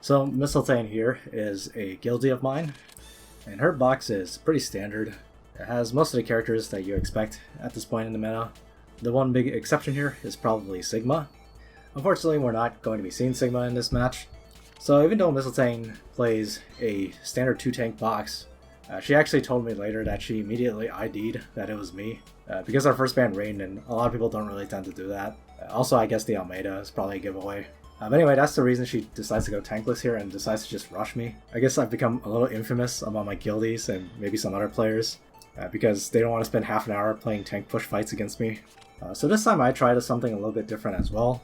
So Mistletoe here is a guildie of mine, and her box is pretty standard. It has most of the characters that you expect at this point in the meta. The one big exception here is probably Sigma. Unfortunately, we're not going to be seeing Sigma in this match. So even though Mistletoe plays a standard 2-tank box, she actually told me later that she immediately ID'd that it was me, because our first ban rained and a lot of people don't really tend to do that. Also, I guess the Almeida is probably a giveaway. But anyway, that's the reason she decides to go tankless here and decides to just rush me. I guess I've become a little infamous among my guildies and maybe some other players, because they don't want to spend half an hour playing tank push fights against me. So this time I tried something a little bit different as well.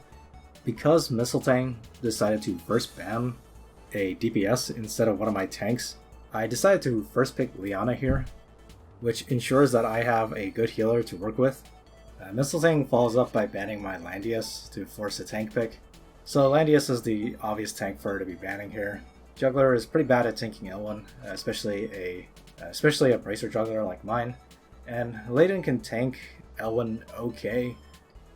Because Mistletoe decided to first ban a DPS instead of one of my tanks, I decided to first pick Liana here, which ensures that I have a good healer to work with. Mistletoe follows up by banning my Landius to force a tank pick. So Landius is the obvious tank for her to be banning here. Juggler is pretty bad at tanking L1, especially a bracer juggler like mine. And Layden can tank L1 okay,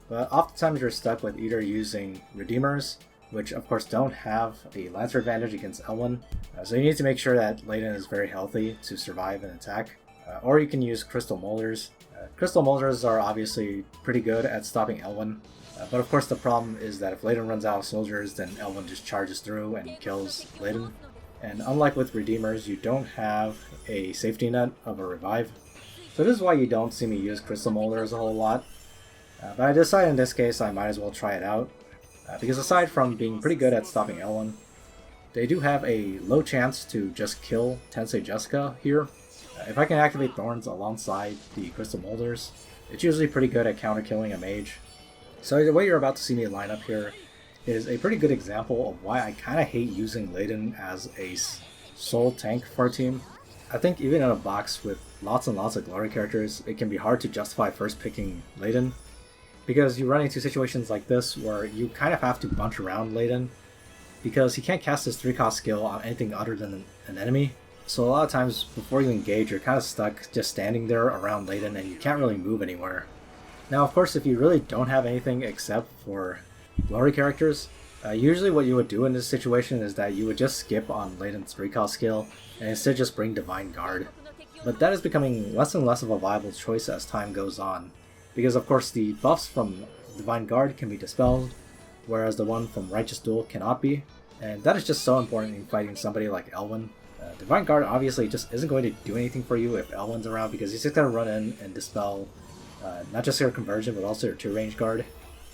but oftentimes you're stuck with either using Redeemers, which of course don't have a Lancer advantage against L1, so you need to make sure that Layden is very healthy to survive an attack. Or you can use Crystal Molders. Crystal Molders are obviously pretty good at stopping L1, but of course the problem is that if Layden runs out of soldiers, then L1 just charges through and kills Layden. And unlike with Redeemers, you don't have a safety net of a revive. So this is why you don't see me use Crystal Molders a whole lot. But I decided in this case I might as well try it out, because aside from being pretty good at stopping L1, they do have a low chance to just kill Tensei Jessica here. If I can activate Thorns alongside the Crystal Molders, it's usually pretty good at counter-killing a mage. So the way you're about to see me line up here is a pretty good example of why I kind of hate using Layden as a sole tank for a team. I think even in a box with lots and lots of glory characters, it can be hard to justify first picking Layden, because you run into situations like this where you kind of have to bunch around Layden, because he can't cast his 3-cost skill on anything other than an enemy. So a lot of times before you engage, you're kind of stuck just standing there around Layden and you can't really move anywhere. Now of course, if you really don't have anything except for glory characters, usually what you would do in this situation is that you would just skip on Layden's 3-cost skill and instead just bring Divine Guard. But that is becoming less and less of a viable choice as time goes on, because of course the buffs from Divine Guard can be dispelled, whereas the one from Righteous Duel cannot be, and that is just so important in fighting somebody like Elwyn. Divine Guard obviously just isn't going to do anything for you if Elwyn's around, because he's just going to run in and dispel not just your conversion but also your 2-range guard,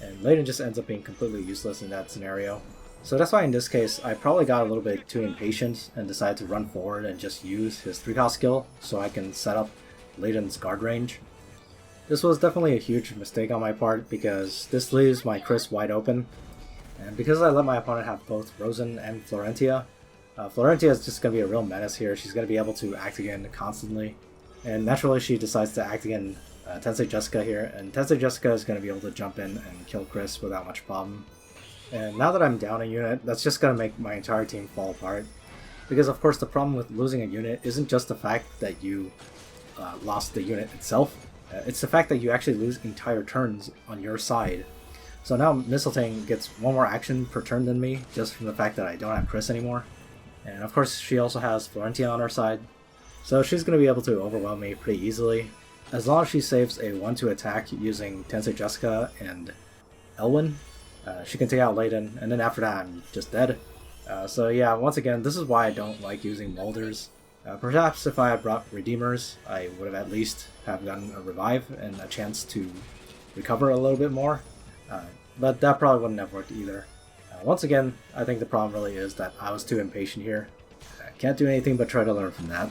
and Layden just ends up being completely useless in that scenario. So that's why in this case I probably got a little bit too impatient and decided to run forward and just use his 3-cost skill so I can set up Layden's guard range. This was definitely a huge mistake on my part, because this leaves my Chris wide open, and because I let my opponent have both Rosen and Florentia, Florentia is just going to be a real menace here. She's going to be able to act again constantly, and naturally she decides to act again Tensei Jessica here, and Tensei Jessica is going to be able to jump in and kill Chris without much problem. And now that I'm down a unit, that's just going to make my entire team fall apart, because of course the problem with losing a unit isn't just the fact that you lost the unit itself, it's the fact that you actually lose entire turns on your side. So now Mistletoe gets one more action per turn than me, just from the fact that I don't have Chris anymore. And of course she also has Florentia on her side, so she's going to be able to overwhelm me pretty easily. As long as she saves a 1-2 attack using Tensei Jessica and Elwyn, she can take out Layden, and then after that I'm just dead. So yeah, once again, this is why I don't like using Molders. Perhaps if I had brought Redeemers, I would have at least have gotten a revive and a chance to recover a little bit more, but that probably wouldn't have worked either. Once again, I think the problem really is that I was too impatient here. I can't do anything but try to learn from that.